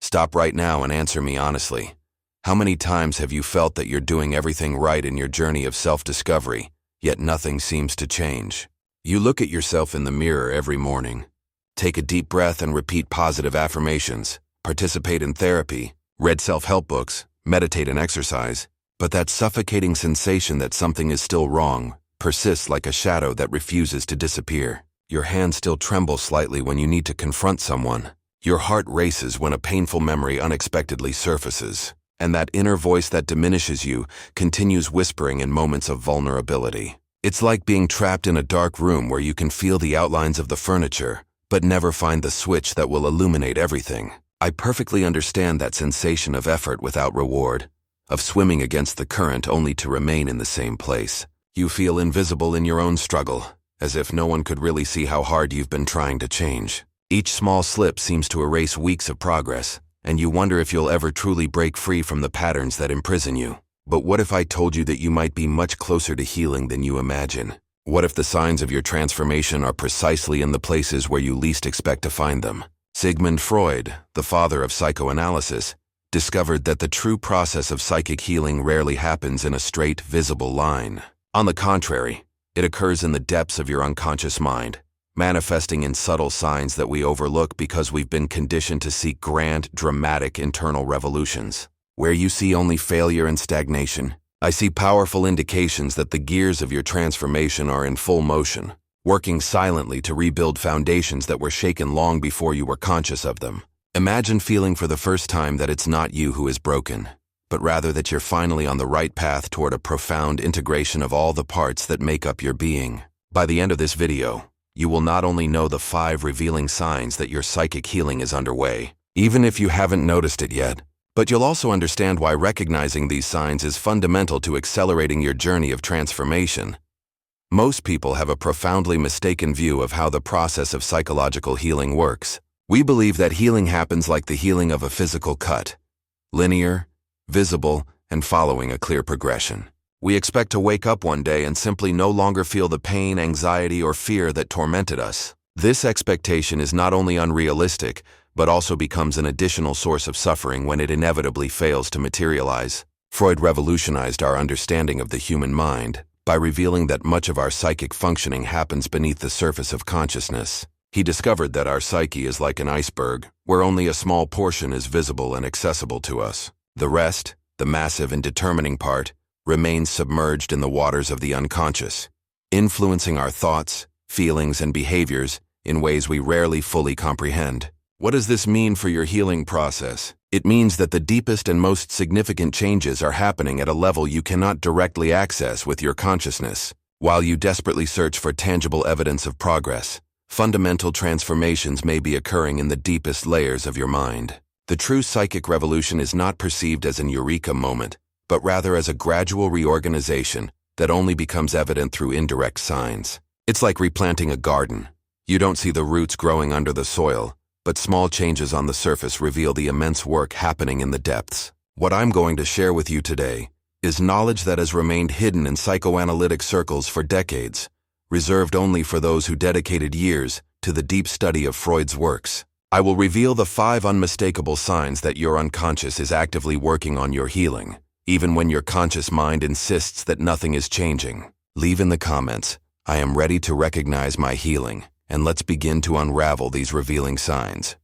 Stop right now and answer me honestly. How many times have you felt that you're doing everything right in your journey of self-discovery, yet nothing seems to change? You look at yourself in the mirror every morning. Take a deep breath and repeat positive affirmations. Participate in therapy, read self-help books, meditate and exercise. But that suffocating sensation that something is still wrong persists like a shadow that refuses to disappear. Your hands still tremble slightly when you need to confront someone. Your heart races when a painful memory unexpectedly surfaces. And that inner voice that diminishes you continues whispering in moments of vulnerability. It's like being trapped in a dark room where you can feel the outlines of the furniture, but never find the switch that will illuminate everything. I perfectly understand that sensation of effort without reward, of swimming against the current only to remain in the same place. You feel invisible in your own struggle, as if no one could really see how hard you've been trying to change. Each small slip seems to erase weeks of progress, and you wonder if you'll ever truly break free from the patterns that imprison you. But what if I told you that you might be much closer to healing than you imagine? What if the signs of your transformation are precisely in the places where you least expect to find them? Sigmund Freud, the father of psychoanalysis, discovered that the true process of psychic healing rarely happens in a straight, visible line. On the contrary, it occurs in the depths of your unconscious mind, manifesting in subtle signs that we overlook because we've been conditioned to seek grand, dramatic internal revolutions. Where you see only failure and stagnation, I see powerful indications that the gears of your transformation are in full motion, working silently to rebuild foundations that were shaken long before you were conscious of them. Imagine feeling for the first time that it's not you who is broken, but rather that you're finally on the right path toward a profound integration of all the parts that make up your being. By the end of this video, you will not only know the 5 revealing signs that your psychic healing is underway, even if you haven't noticed it yet, but you'll also understand why recognizing these signs is fundamental to accelerating your journey of transformation. Most people have a profoundly mistaken view of how the process of psychological healing works. We believe that healing happens like the healing of a physical cut, linear, visible, and following a clear progression. We expect to wake up one day and simply no longer feel the pain, anxiety, or fear that tormented us. This expectation is not only unrealistic, but also becomes an additional source of suffering when it inevitably fails to materialize. Freud revolutionized our understanding of the human mind by revealing that much of our psychic functioning happens beneath the surface of consciousness. He discovered that our psyche is like an iceberg, where only a small portion is visible and accessible to us. The rest, the massive and determining part, remains submerged in the waters of the unconscious, influencing our thoughts, feelings, and behaviors in ways we rarely fully comprehend. What does this mean for your healing process? It means that the deepest and most significant changes are happening at a level you cannot directly access with your consciousness. While you desperately search for tangible evidence of progress, fundamental transformations may be occurring in the deepest layers of your mind. The true psychic revolution is not perceived as an eureka moment, but rather as a gradual reorganization that only becomes evident through indirect signs. It's like replanting a garden. You don't see the roots growing under the soil, but small changes on the surface reveal the immense work happening in the depths. What I'm going to share with you today is knowledge that has remained hidden in psychoanalytic circles for decades, reserved only for those who dedicated years to the deep study of Freud's works. I will reveal the 5 unmistakable signs that your unconscious is actively working on your healing, even when your conscious mind insists that nothing is changing. Leave in the comments, "I am ready to recognize my healing," and let's begin to unravel these revealing signs.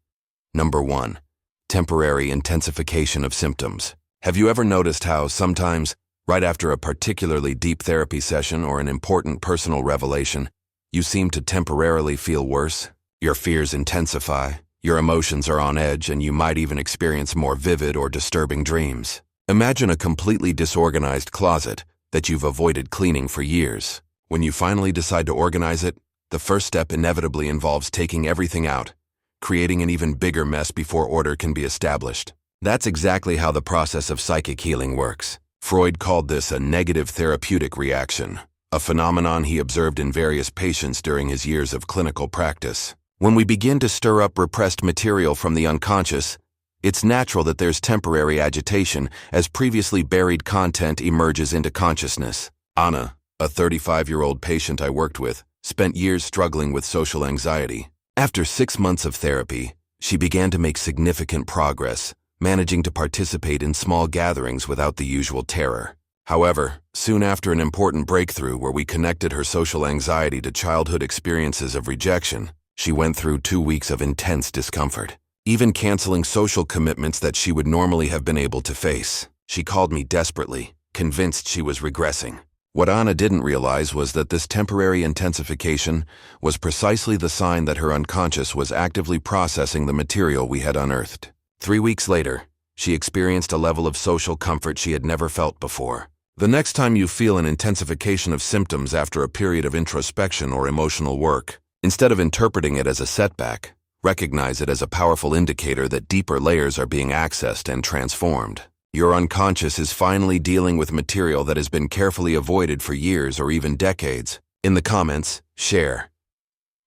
Number 1. Temporary intensification of symptoms. Have you ever noticed how sometimes, right after a particularly deep therapy session or an important personal revelation, you seem to temporarily feel worse? Your fears intensify, your emotions are on edge, and you might even experience more vivid or disturbing dreams. Imagine a completely disorganized closet that you've avoided cleaning for years. When you finally decide to organize it, the first step inevitably involves taking everything out, creating an even bigger mess before order can be established. That's exactly how the process of psychic healing works. Freud called this a negative therapeutic reaction, a phenomenon he observed in various patients during his years of clinical practice. When we begin to stir up repressed material from the unconscious, it's natural that there's temporary agitation as previously buried content emerges into consciousness. Anna, a 35-year-old patient I worked with, spent years struggling with social anxiety. After 6 months of therapy, She began to make significant progress, managing to participate in small gatherings without the usual terror. However, soon after an important breakthrough where we connected her social anxiety to childhood experiences of rejection, she went through 2 weeks of intense discomfort, even canceling social commitments that she would normally have been able to face. She called me desperately, convinced she was regressing. What Anna didn't realize was that this temporary intensification was precisely the sign that her unconscious was actively processing the material we had unearthed. 3 weeks later, she experienced a level of social comfort she had never felt before. The next time you feel an intensification of symptoms after a period of introspection or emotional work, instead of interpreting it as a setback, recognize it as a powerful indicator that deeper layers are being accessed and transformed. Your unconscious is finally dealing with material that has been carefully avoided for years or even decades. In the comments, share.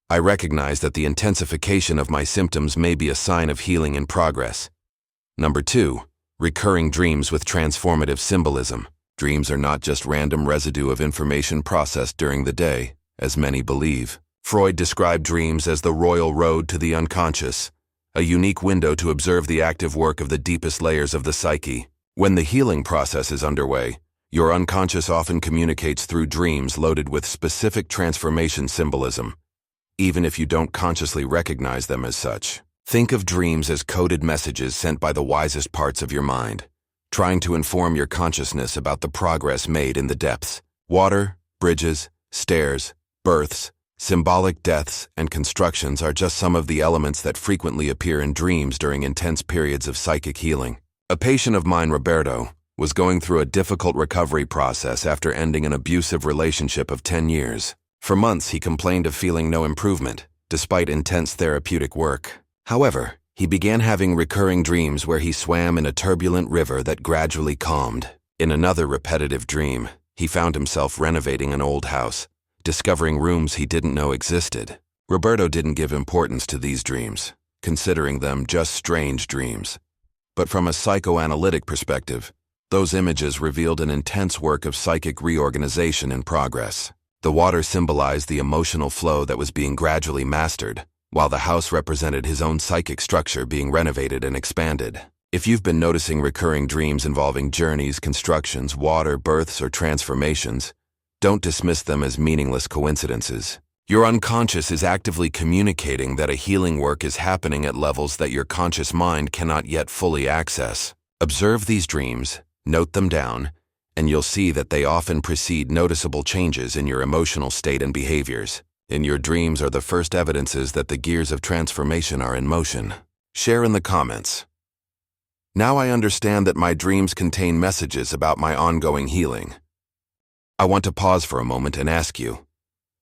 I recognize that the intensification of my symptoms may be a sign of healing in progress. Number 2. Recurring dreams with transformative symbolism. Dreams are not just random residue of information processed during the day, as many believe. Freud described dreams as the royal road to the unconscious, a unique window to observe the active work of the deepest layers of the psyche. When the healing process is underway, your unconscious often communicates through dreams loaded with specific transformation symbolism, even if you don't consciously recognize them as such. Think of dreams as coded messages sent by the wisest parts of your mind, trying to inform your consciousness about the progress made in the depths. Water, bridges, stairs, births, symbolic deaths, and constructions are just some of the elements that frequently appear in dreams during intense periods of psychic healing. A patient of mine, Roberto, was going through a difficult recovery process after ending an abusive relationship of 10 years. For months, he complained of feeling no improvement, despite intense therapeutic work. However, he began having recurring dreams where he swam in a turbulent river that gradually calmed. In another repetitive dream, he found himself renovating an old house, discovering rooms he didn't know existed. Roberto didn't give importance to these dreams, considering them just strange dreams. But from a psychoanalytic perspective, those images revealed an intense work of psychic reorganization in progress. The water symbolized the emotional flow that was being gradually mastered, while the house represented his own psychic structure being renovated and expanded. If you've been noticing recurring dreams involving journeys, constructions, water, births, or transformations, don't dismiss them as meaningless coincidences. Your unconscious is actively communicating that a healing work is happening at levels that your conscious mind cannot yet fully access. Observe these dreams, note them down, and you'll see that they often precede noticeable changes in your emotional state and behaviors. In your dreams are the first evidences that the gears of transformation are in motion. Share in the comments. Now I understand that my dreams contain messages about my ongoing healing. I want to pause for a moment and ask you,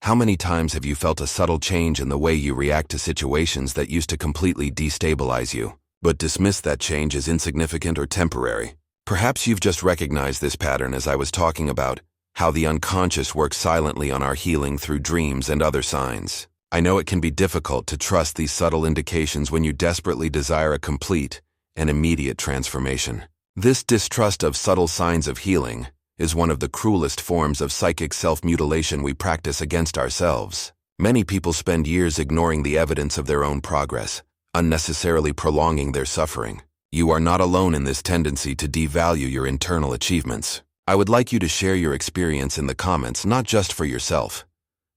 how many times have you felt a subtle change in the way you react to situations that used to completely destabilize you, but dismissed that change as insignificant or temporary? Perhaps you've just recognized this pattern as I was talking about how the unconscious works silently on our healing through dreams and other signs. I know it can be difficult to trust these subtle indications when you desperately desire a complete and immediate transformation. This distrust of subtle signs of healing is one of the cruelest forms of psychic self-mutilation we practice against ourselves. Many people spend years ignoring the evidence of their own progress, unnecessarily prolonging their suffering. You are not alone in this tendency to devalue your internal achievements. I would like you to share your experience in the comments, not just for yourself,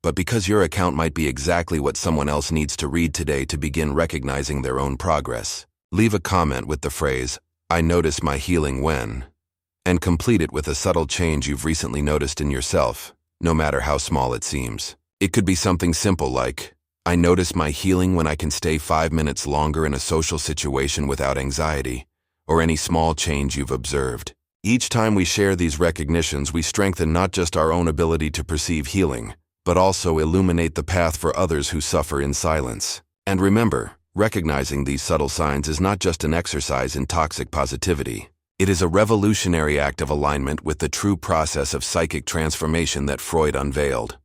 but because your account might be exactly what someone else needs to read today to begin recognizing their own progress. Leave a comment with the phrase, "I notice my healing when," and complete it with a subtle change you've recently noticed in yourself, no matter how small it seems. It could be something simple like, "I notice my healing when I can stay 5 minutes longer in a social situation without anxiety," or any small change you've observed. Each time we share these recognitions, we strengthen not just our own ability to perceive healing, but also illuminate the path for others who suffer in silence. And remember, recognizing these subtle signs is not just an exercise in toxic positivity. It is a revolutionary act of alignment with the true process of psychic transformation that Freud unveiled.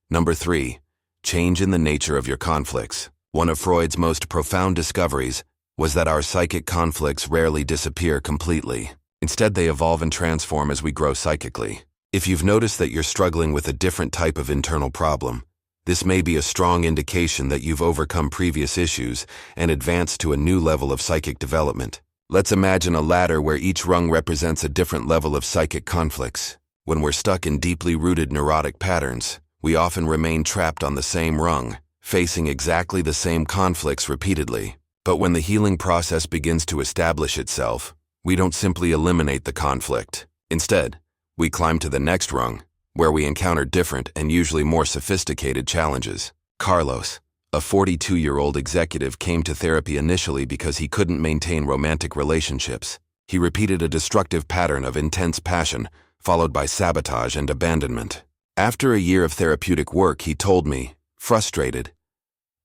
Number 3. Change in the nature of your conflicts. One of Freud's most profound discoveries was that our psychic conflicts rarely disappear completely. Instead, they evolve and transform as we grow psychically. If you've noticed that you're struggling with a different type of internal problem, This may be a strong indication that you've overcome previous issues and advanced to a new level of psychic development. Let's imagine a ladder where each rung represents a different level of psychic conflicts. When we're stuck in deeply rooted neurotic patterns, we often remain trapped on the same rung, facing exactly the same conflicts repeatedly. But when the healing process begins to establish itself, we don't simply eliminate the conflict. Instead, we climb to the next rung, where we encounter different and usually more sophisticated challenges. Carlos, a 42-year-old executive, came to therapy initially because he couldn't maintain romantic relationships. He repeated a destructive pattern of intense passion, followed by sabotage and abandonment. After a year of therapeutic work, he told me, frustrated,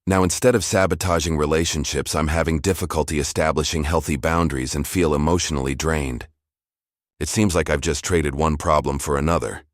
"Now instead of sabotaging relationships, I'm having difficulty establishing healthy boundaries and feel emotionally drained. It seems like I've just traded one problem for another."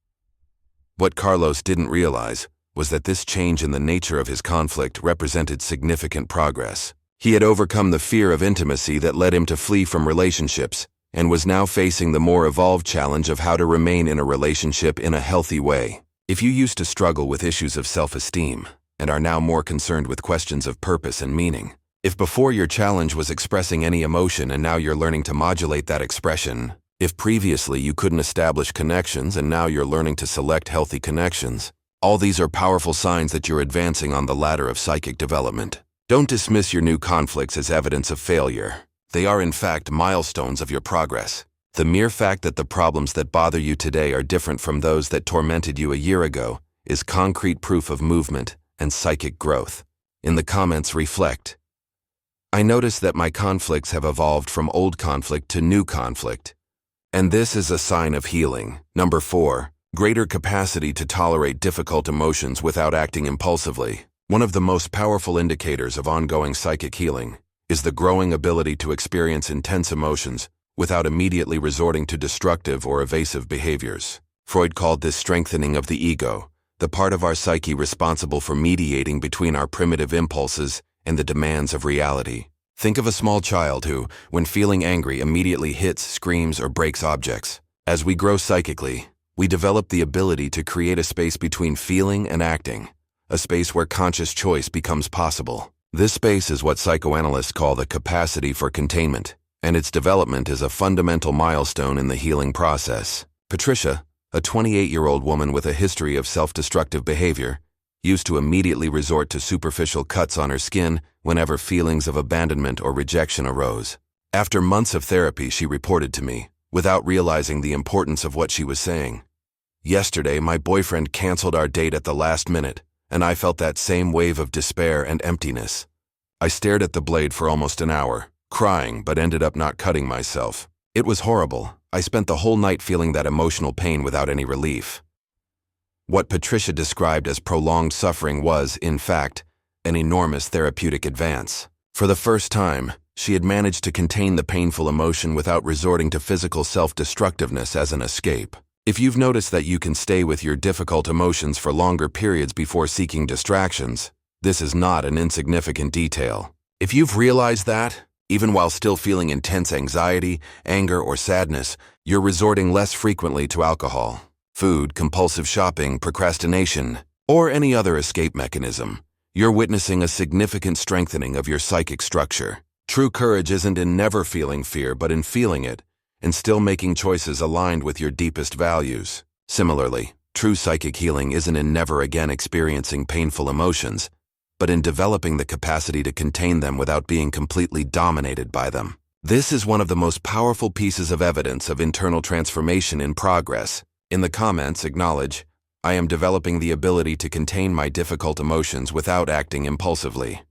What Carlos didn't realize was that this change in the nature of his conflict represented significant progress. He had overcome the fear of intimacy that led him to flee from relationships, and was now facing the more evolved challenge of how to remain in a relationship in a healthy way. If you used to struggle with issues of self-esteem, and are now more concerned with questions of purpose and meaning, if before your challenge was expressing any emotion and now you're learning to modulate that expression, if previously you couldn't establish connections and now you're learning to select healthy connections, all these are powerful signs that you're advancing on the ladder of psychic development. Don't dismiss your new conflicts as evidence of failure. They are in fact milestones of your progress. The mere fact that the problems that bother you today are different from those that tormented you a year ago is concrete proof of movement and psychic growth. In the comments, reflect. I notice that my conflicts have evolved from old conflict to new conflict, and this is a sign of healing. Number 4, greater capacity to tolerate difficult emotions without acting impulsively. One of the most powerful indicators of ongoing psychic healing is the growing ability to experience intense emotions without immediately resorting to destructive or evasive behaviors. Freud called this strengthening of the ego, the part of our psyche responsible for mediating between our primitive impulses and the demands of reality. Think of a small child who, when feeling angry, immediately hits, screams, or breaks objects. As we grow psychically, we develop the ability to create a space between feeling and acting, a space where conscious choice becomes possible. This space is what psychoanalysts call the capacity for containment, and its development is a fundamental milestone in the healing process. Patricia, a 28-year-old woman with a history of self-destructive behavior, used to immediately resort to superficial cuts on her skin whenever feelings of abandonment or rejection arose. After months of therapy, she reported to me, without realizing the importance of what she was saying, "Yesterday, my boyfriend canceled our date at the last minute, and I felt that same wave of despair and emptiness. I stared at the blade for almost an hour, crying, but ended up not cutting myself. It was horrible. I spent the whole night feeling that emotional pain without any relief." What Patricia described as prolonged suffering was, in fact, an enormous therapeutic advance. For the first time, she had managed to contain the painful emotion without resorting to physical self-destructiveness as an escape. If you've noticed that you can stay with your difficult emotions for longer periods before seeking distractions, this is not an insignificant detail. If you've realized that, even while still feeling intense anxiety, anger, or sadness, you're resorting less frequently to alcohol, food, compulsive shopping, procrastination, or any other escape mechanism, you're witnessing a significant strengthening of your psychic structure. True courage isn't in never feeling fear, but in feeling it, and still making choices aligned with your deepest values. Similarly, true psychic healing isn't in never again experiencing painful emotions, but in developing the capacity to contain them without being completely dominated by them. This is one of the most powerful pieces of evidence of internal transformation in progress. In the comments, acknowledge, I am developing the ability to contain my difficult emotions without acting impulsively.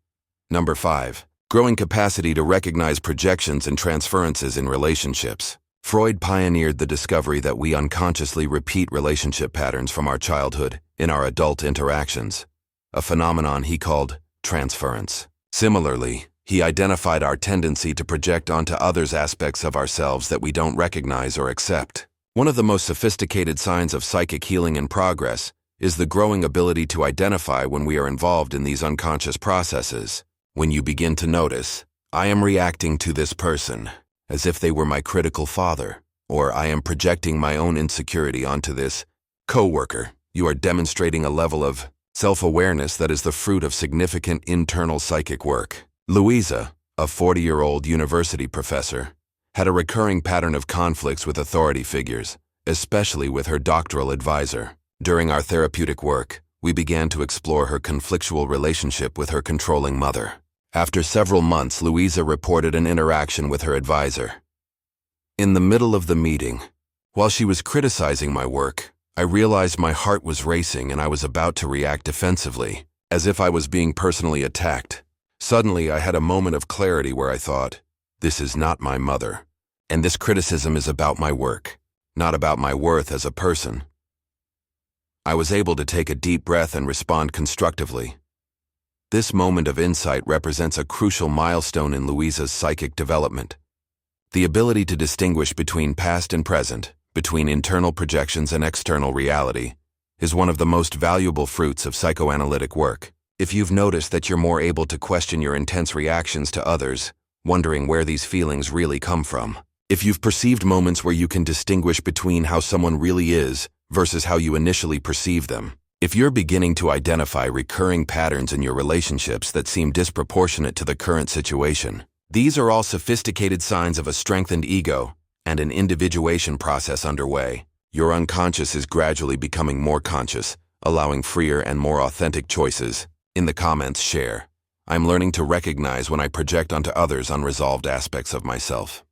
Number 5. Growing capacity to recognize projections and transferences in relationships. Freud pioneered the discovery that we unconsciously repeat relationship patterns from our childhood in our adult interactions, a phenomenon he called transference. Similarly, he identified our tendency to project onto others aspects of ourselves that we don't recognize or accept. One of the most sophisticated signs of psychic healing in progress is the growing ability to identify when we are involved in these unconscious processes. When you begin to notice, I am reacting to this person as if they were my critical father, or I am projecting my own insecurity onto this coworker, you are demonstrating a level of self-awareness that is the fruit of significant internal psychic work. Louisa, a 40-year-old university professor, had a recurring pattern of conflicts with authority figures, especially with her doctoral advisor. During our therapeutic work, we began to explore her conflictual relationship with her controlling mother. After several months, Louisa reported an interaction with her advisor. In the middle of the meeting, while she was criticizing my work, I realized my heart was racing and I was about to react defensively, as if I was being personally attacked. Suddenly, I had a moment of clarity where I thought, this is not my mother, and this criticism is about my work, not about my worth as a person. I was able to take a deep breath and respond constructively. This moment of insight represents a crucial milestone in Louisa's psychic development. The ability to distinguish between past and present, between internal projections and external reality, is one of the most valuable fruits of psychoanalytic work. If you've noticed that you're more able to question your intense reactions to others, wondering where these feelings really come from. If you've perceived moments where you can distinguish between how someone really is versus how you initially perceive them. If you're beginning to identify recurring patterns in your relationships that seem disproportionate to the current situation, these are all sophisticated signs of a strengthened ego and an individuation process underway. Your unconscious is gradually becoming more conscious, allowing freer and more authentic choices. In the comments, share. I'm learning to recognize when I project onto others unresolved aspects of myself.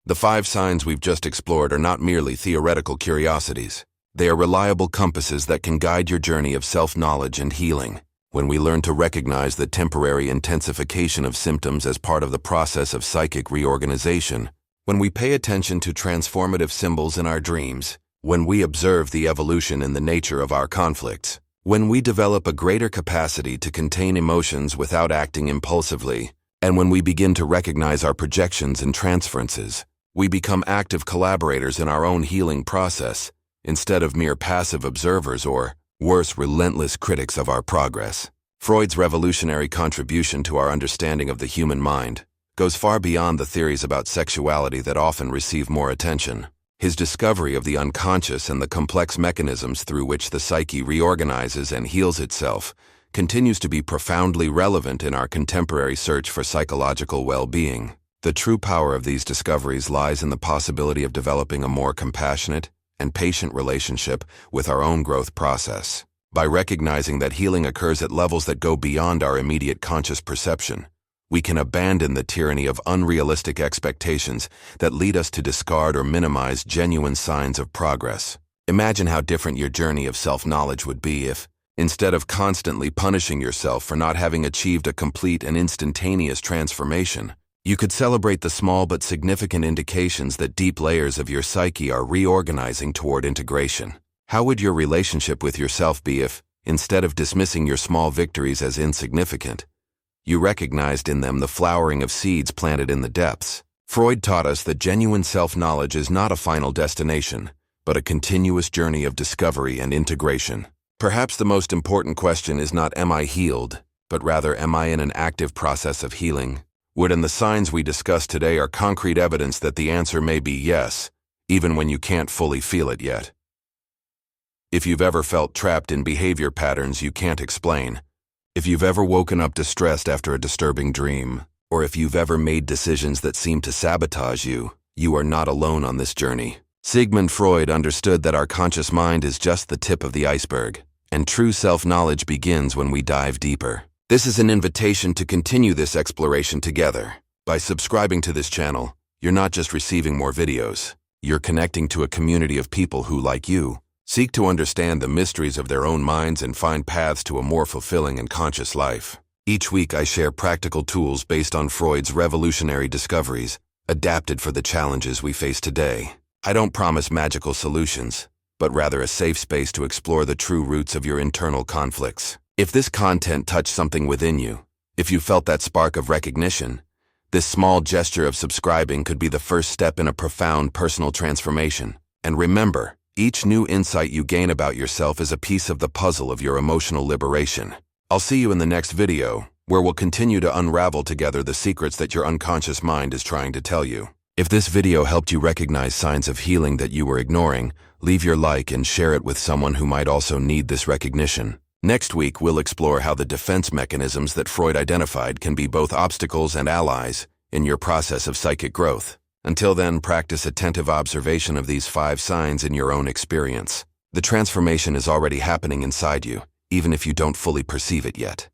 The 5 signs we've just explored are not merely theoretical curiosities. They are reliable compasses that can guide your journey of self-knowledge and healing. When we learn to recognize the temporary intensification of symptoms as part of the process of psychic reorganization, when we pay attention to transformative symbols in our dreams, when we observe the evolution in the nature of our conflicts, when we develop a greater capacity to contain emotions without acting impulsively, and when we begin to recognize our projections and transferences, we become active collaborators in our own healing process, instead of mere passive observers or, worse, relentless critics of our progress. Freud's revolutionary contribution to our understanding of the human mind goes far beyond the theories about sexuality that often receive more attention. His discovery of the unconscious and the complex mechanisms through which the psyche reorganizes and heals itself continues to be profoundly relevant in our contemporary search for psychological well-being. The true power of these discoveries lies in the possibility of developing a more compassionate and patient relationship with our own growth process. By recognizing that healing occurs at levels that go beyond our immediate conscious perception, we can abandon the tyranny of unrealistic expectations that lead us to discard or minimize genuine signs of progress. Imagine how different your journey of self-knowledge would be if, instead of constantly punishing yourself for not having achieved a complete and instantaneous transformation, you could celebrate the small but significant indications that deep layers of your psyche are reorganizing toward integration. How would your relationship with yourself be if, instead of dismissing your small victories as insignificant, you recognized in them the flowering of seeds planted in the depths? Freud taught us that genuine self-knowledge is not a final destination, but a continuous journey of discovery and integration. Perhaps the most important question is not am I healed, but rather am I in an active process of healing? And the signs we discussed today are concrete evidence that the answer may be yes, even when you can't fully feel it yet. If you've ever felt trapped in behavior patterns you can't explain, if you've ever woken up distressed after a disturbing dream, or if you've ever made decisions that seem to sabotage you, you are not alone on this journey. Sigmund Freud understood that our conscious mind is just the tip of the iceberg, and true self-knowledge begins when we dive deeper. This is an invitation to continue this exploration together. By subscribing to this channel, you're not just receiving more videos, you're connecting to a community of people who, like you, seek to understand the mysteries of their own minds and find paths to a more fulfilling and conscious life. Each week I share practical tools based on Freud's revolutionary discoveries, adapted for the challenges we face today. I don't promise magical solutions, but rather a safe space to explore the true roots of your internal conflicts. If this content touched something within you, if you felt that spark of recognition, this small gesture of subscribing could be the first step in a profound personal transformation. And remember, each new insight you gain about yourself is a piece of the puzzle of your emotional liberation. I'll see you in the next video, where we'll continue to unravel together the secrets that your unconscious mind is trying to tell you. If this video helped you recognize signs of healing that you were ignoring, leave your like and share it with someone who might also need this recognition. Next week, we'll explore how the defense mechanisms that Freud identified can be both obstacles and allies in your process of psychic growth. Until then, practice attentive observation of these 5 signs in your own experience. The transformation is already happening inside you, even if you don't fully perceive it yet.